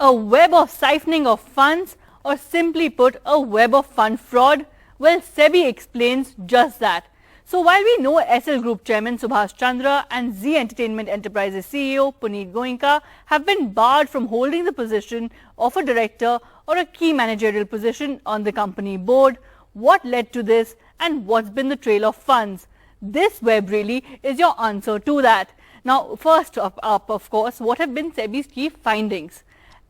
A web of siphoning of funds, or simply put, a web of fund fraud? Well, SEBI explains just that. So while we know SL Group Chairman Subhash Chandra and Zee Entertainment Enterprises CEO Punit Goenka have been barred from holding the position of a director or a key managerial position on the company board, what led to this and what's been the trail of funds? This web really is your answer to that. Now, first up, of course, what have been SEBI's key findings?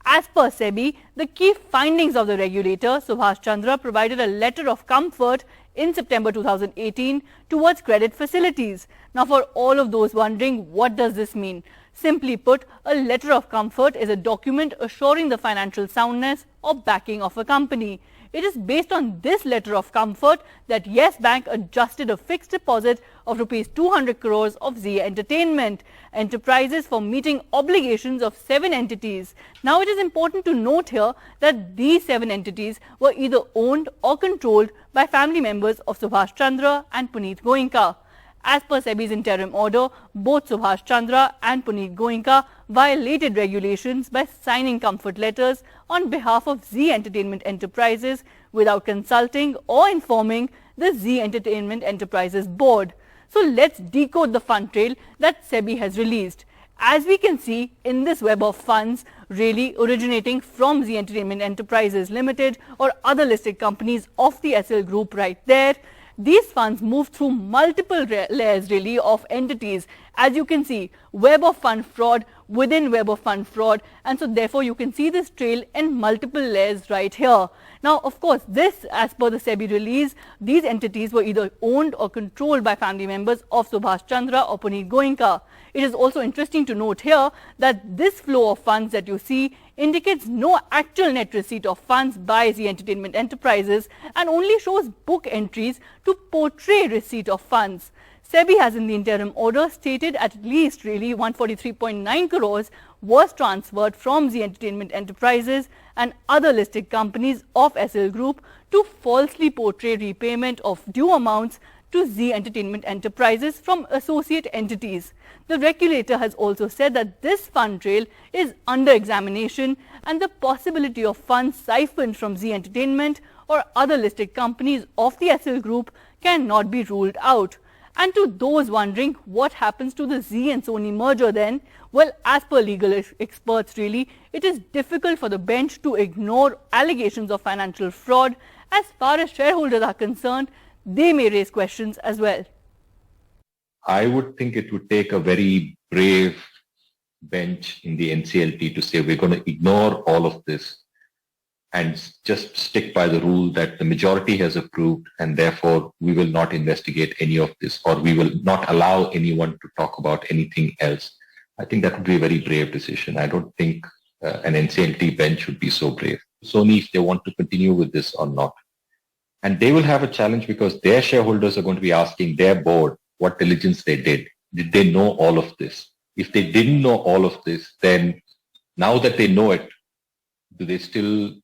As per SEBI, the key findings of the regulator, Subhash Chandra, provided a letter of comfort in September 2018 towards credit facilities. Now, for all of those wondering, what does this mean? Simply put, a letter of comfort is a document assuring the financial soundness or backing of a company. It is based on this letter of comfort that Yes Bank adjusted a fixed deposit of rupees 200 crores of Zee Entertainment Enterprises for meeting obligations of 7 entities. Now, it is important to note here that these 7 entities were either owned or controlled by family members of Subhash Chandra and Punit Goenka. As per SEBI's interim order, both Subhash Chandra and Punit Goenka violated regulations by signing comfort letters on behalf of Zee Entertainment Enterprises without consulting or informing the Zee Entertainment Enterprises board. So let's decode the fund trail that SEBI has released. As we can see in this web of funds really originating from Zee Entertainment Enterprises Limited or other listed companies of the SL Group right there, these funds move through multiple layers really of entities. As you can see, web of fund fraud within web of fund fraud, and so therefore you can see this trail in multiple layers right here. Now, of course, this, as per the SEBI release, these entities were either owned or controlled by family members of Subhash Chandra or Punit Goenka. It is also interesting to note here that this flow of funds that you see indicates no actual net receipt of funds by Zee Entertainment Enterprises and only shows book entries to portray receipt of funds. SEBI has in the interim order stated at least really 143.9 crores was transferred from Zee Entertainment Enterprises and other listed companies of SL Group to falsely portray repayment of due amounts to Zee Entertainment Enterprises from associate entities. The regulator has also said that this fund trail is under examination and the possibility of funds siphoned from Zee Entertainment or other listed companies of the SL Group cannot be ruled out. And to those wondering what happens to the Zee and Sony merger then, well, as per legal experts really, it is difficult for the bench to ignore allegations of financial fraud. As far as shareholders are concerned, they may raise questions as well. I would think it would take a very brave bench in the NCLT to say we're going to ignore all of this and just stick by the rule that the majority has approved and therefore we will not investigate any of this or we will not allow anyone to talk about anything else. I think that would be a very brave decision. I don't think an NCLT bench would be so brave. Sony, if they want to continue with this or not. And they will have a challenge because their shareholders are going to be asking their board what diligence they did. Did they know all of this? If they didn't know all of this, then now that they know it, do they still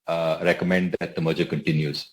recommend that the merger continues?